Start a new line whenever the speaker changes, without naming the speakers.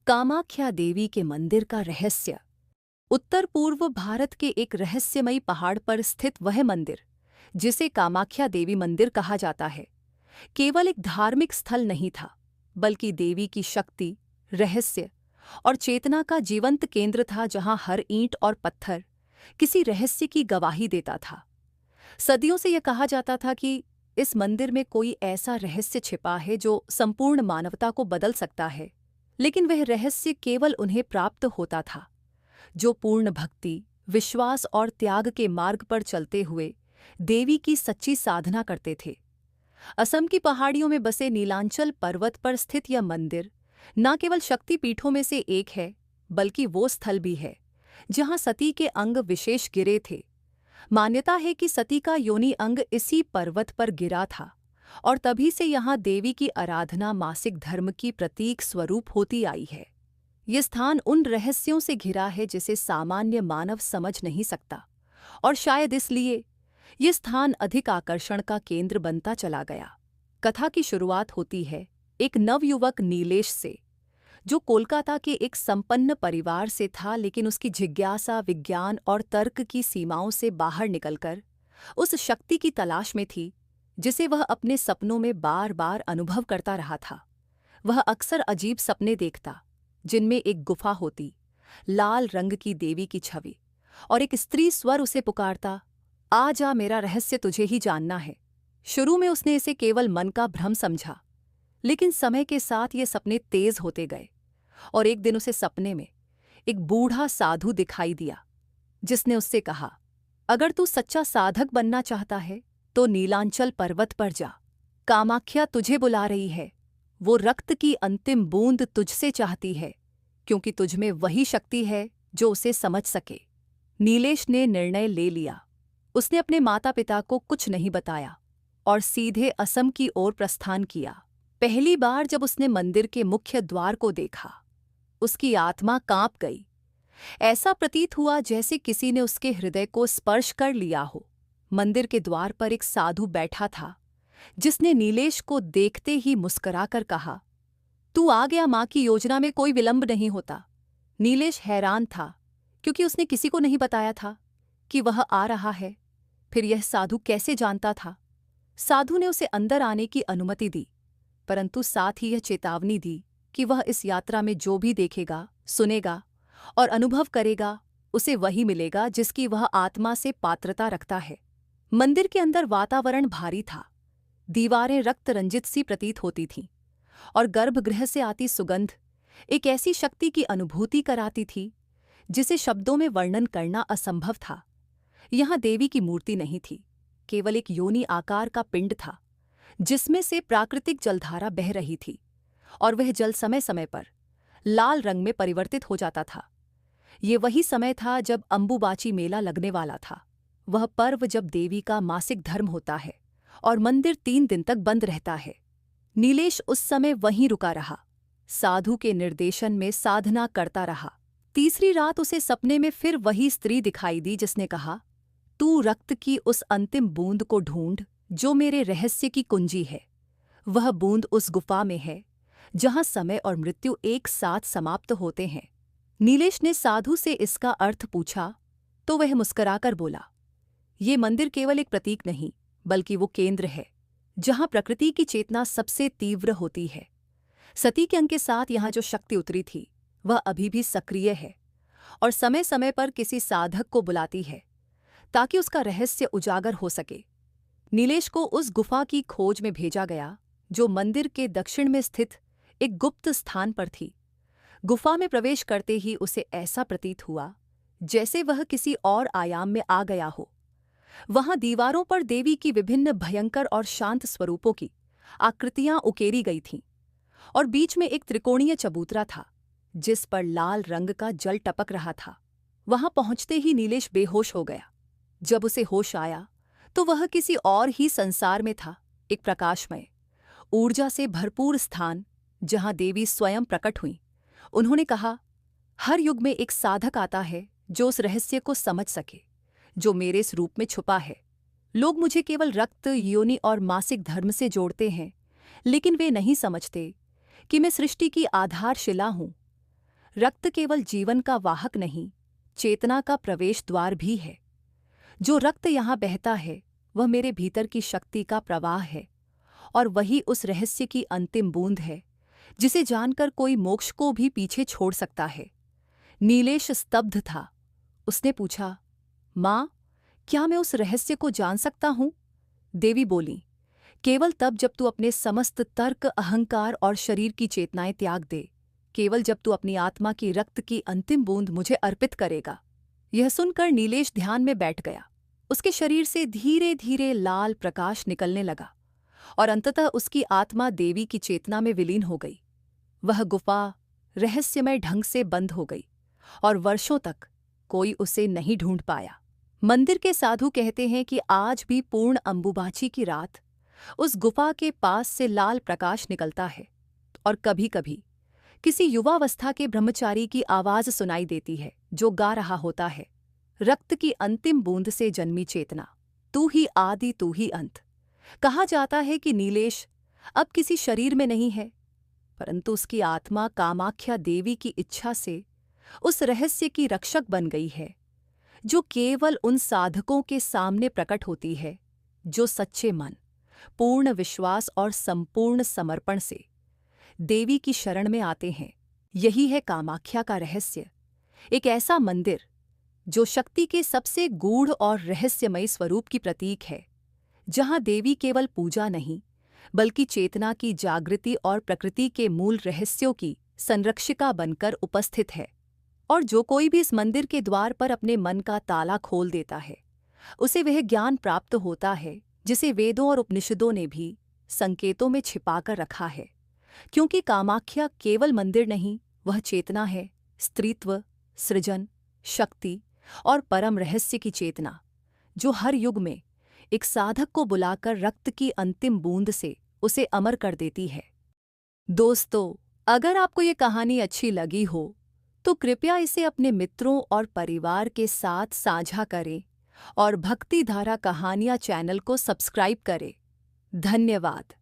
कामाख्या देवी के मंदिर का रहस्य। उत्तर पूर्व भारत के एक रहस्यमयी पहाड़ पर स्थित वह मंदिर, जिसे कामाख्या देवी मंदिर कहा जाता है, केवल एक धार्मिक स्थल नहीं था, बल्कि देवी की शक्ति, रहस्य और चेतना का जीवंत केंद्र था, जहां हर ईंट और पत्थर किसी रहस्य की गवाही देता था। सदियों से यह कहा जाता था कि इस मंदिर में कोई ऐसा रहस्य छिपा है जो संपूर्ण मानवता को बदल सकता है, लेकिन वह रहस्य केवल उन्हें प्राप्त होता था जो पूर्ण भक्ति, विश्वास और त्याग के मार्ग पर चलते हुए देवी की सच्ची साधना करते थे। असम की पहाड़ियों में बसे नीलांचल पर्वत पर स्थित यह मंदिर न केवल शक्तिपीठों में से एक है, बल्कि वो स्थल भी है जहां सती के अंग विशेष गिरे थे। मान्यता है कि सती का योनि अंग इसी पर्वत पर गिरा था और तभी से यहाँ देवी की आराधना मासिक धर्म की प्रतीक स्वरूप होती आई है। ये स्थान उन रहस्यों से घिरा है जिसे सामान्य मानव समझ नहीं सकता, और शायद इसलिए ये स्थान अधिक आकर्षण का केंद्र बनता चला गया। कथा की शुरुआत होती है एक नवयुवक नीलेश से, जो कोलकाता के एक संपन्न परिवार से था, लेकिन उसकी जिज्ञासा विज्ञान और तर्क की सीमाओं से बाहर निकलकर उस शक्ति की तलाश में थी जिसे वह अपने सपनों में बार बार अनुभव करता रहा था। वह अक्सर अजीब सपने देखता, जिनमें एक गुफा होती, लाल रंग की देवी की छवि, और एक स्त्री स्वर उसे पुकारता, आ जा, मेरा रहस्य तुझे ही जानना है। शुरू में उसने इसे केवल मन का भ्रम समझा, लेकिन समय के साथ ये सपने तेज होते गए, और एक दिन उसे सपने में एक बूढ़ा साधु दिखाई दिया, जिसने उससे कहा, अगर तू सच्चा साधक बनना चाहता है तो नीलांचल पर्वत पर जा। कामाख्या तुझे बुला रही है। वो रक्त की अंतिम बूंद तुझसे चाहती है, क्योंकि तुझमें वही शक्ति है जो उसे समझ सके। नीलेश ने निर्णय ले लिया। उसने अपने माता पिता को कुछ नहीं बताया और सीधे असम की ओर प्रस्थान किया। पहली बार जब उसने मंदिर के मुख्य द्वार को देखा, उसकी आत्मा कांप गई। ऐसा प्रतीत हुआ जैसे किसी ने उसके हृदय को स्पर्श कर लिया हो। मंदिर के द्वार पर एक साधु बैठा था, जिसने नीलेश को देखते ही मुस्कुराकर कहा, तू आ गया, माँ की योजना में कोई विलंब नहीं होता। नीलेश हैरान था, क्योंकि उसने किसी को नहीं बताया था कि वह आ रहा है। फिर यह साधु कैसे जानता था? साधु ने उसे अंदर आने की अनुमति दी, परंतु साथ ही यह चेतावनी दी कि वह इस यात्रा में जो भी देखेगा, सुनेगा और अनुभव करेगा, उसे वही मिलेगा जिसकी वह आत्मा से पात्रता रखता है। मंदिर के अंदर वातावरण भारी था। दीवारें रक्त रंजित सी प्रतीत होती थीं, और गर्भगृह से आती सुगंध एक ऐसी शक्ति की अनुभूति कराती थी जिसे शब्दों में वर्णन करना असंभव था। यहाँ देवी की मूर्ति नहीं थी, केवल एक योनि आकार का पिंड था, जिसमें से प्राकृतिक जलधारा बह रही थी, और वह जल समय समय पर लाल रंग में परिवर्तित हो जाता था। ये वही समय था जब अंबुबाची मेला लगने वाला था, वह पर्व जब देवी का मासिक धर्म होता है और मंदिर 3 दिन तक बंद रहता है। नीलेश उस समय वहीं रुका रहा, साधु के निर्देशन में साधना करता रहा। तीसरी रात उसे सपने में फिर वही स्त्री दिखाई दी, जिसने कहा, तू रक्त की उस अंतिम बूंद को ढूंढ जो मेरे रहस्य की कुंजी है। वह बूंद उस गुफा में है जहां समय और मृत्यु एक साथ समाप्त होते हैं। नीलेश ने साधु से इसका अर्थ पूछा तो वह मुस्कुराकर बोला, ये मंदिर केवल एक प्रतीक नहीं, बल्कि वो केंद्र है जहां प्रकृति की चेतना सबसे तीव्र होती है। सती के अंग के साथ यहाँ जो शक्ति उतरी थी, वह अभी भी सक्रिय है और समय समय पर किसी साधक को बुलाती है ताकि उसका रहस्य उजागर हो सके। नीलेश को उस गुफा की खोज में भेजा गया जो मंदिर के दक्षिण में स्थित एक गुप्त स्थान पर थी। गुफा में प्रवेश करते ही उसे ऐसा प्रतीत हुआ जैसे वह किसी और आयाम में आ गया हो। वहां दीवारों पर देवी की विभिन्न भयंकर और शांत स्वरूपों की आकृतियां उकेरी गई थीं, और बीच में एक त्रिकोणीय चबूतरा था जिस पर लाल रंग का जल टपक रहा था। वहां पहुंचते ही नीलेश बेहोश हो गया। जब उसे होश आया तो वह किसी और ही संसार में था, एक प्रकाशमय, ऊर्जा से भरपूर स्थान जहां देवी स्वयं प्रकट हुईं। उन्होंने कहा, हर युग में एक साधक आता है जो उस रहस्य को समझ सके जो मेरे इस रूप में छुपा है। लोग मुझे केवल रक्त, योनि और मासिक धर्म से जोड़ते हैं, लेकिन वे नहीं समझते कि मैं सृष्टि की आधारशिला हूँ। रक्त केवल जीवन का वाहक नहीं, चेतना का प्रवेश द्वार भी है। जो रक्त यहाँ बहता है वह मेरे भीतर की शक्ति का प्रवाह है, और वही उस रहस्य की अंतिम बूंद है जिसे जानकर कोई मोक्ष को भी पीछे छोड़ सकता है। नीलेश स्तब्ध था। उसने पूछा, माँ, क्या मैं उस रहस्य को जान सकता हूँ? देवी बोली, केवल तब जब तू अपने समस्त तर्क, अहंकार और शरीर की चेतनाएं त्याग दे, केवल जब तू अपनी आत्मा की रक्त की अंतिम बूंद मुझे अर्पित करेगा। यह सुनकर नीलेश ध्यान में बैठ गया। उसके शरीर से धीरे धीरे लाल प्रकाश निकलने लगा और अंततः उसकी आत्मा देवी की चेतना में विलीन हो गई। वह गुफा रहस्यमय ढंग से बंद हो गई और वर्षों तक कोई उसे नहीं ढूंढ पाया। मंदिर के साधु कहते हैं कि आज भी पूर्ण अंबुबाची की रात उस गुफा के पास से लाल प्रकाश निकलता है, और कभी-कभी किसी युवावस्था के ब्रह्मचारी की आवाज सुनाई देती है जो गा रहा होता है, रक्त की अंतिम बूंद से जन्मी चेतना, तू ही आदि तू ही अंत। कहा जाता है कि नीलेश अब किसी शरीर में नहीं है, परंतु उसकी आत्मा कामाख्या देवी की इच्छा से उस रहस्य की रक्षक बन गई है, जो केवल उन साधकों के सामने प्रकट होती है जो सच्चे मन, पूर्ण विश्वास और संपूर्ण समर्पण से देवी की शरण में आते हैं। यही है कामाख्या का रहस्य, एक ऐसा मंदिर जो शक्ति के सबसे गूढ़ और रहस्यमय स्वरूप की प्रतीक है, जहां देवी केवल पूजा नहीं बल्कि चेतना की जागृति और प्रकृति के मूल रहस्यों की संरक्षिका बनकर उपस्थित है। और जो कोई भी इस मंदिर के द्वार पर अपने मन का ताला खोल देता है, उसे वह ज्ञान प्राप्त होता है जिसे वेदों और उपनिषदों ने भी संकेतों में छिपाकर रखा है। क्योंकि कामाख्या केवल मंदिर नहीं, वह चेतना है, स्त्रीत्व, सृजन, शक्ति और परम रहस्य की चेतना, जो हर युग में एक साधक को बुलाकर रक्त की अंतिम बूंद से उसे अमर कर देती है। दोस्तों, अगर आपको ये कहानी अच्छी लगी हो तो कृपया इसे अपने मित्रों और परिवार के साथ साझा करें और भक्ति धारा कहानियाँ चैनल को सब्सक्राइब करें। धन्यवाद।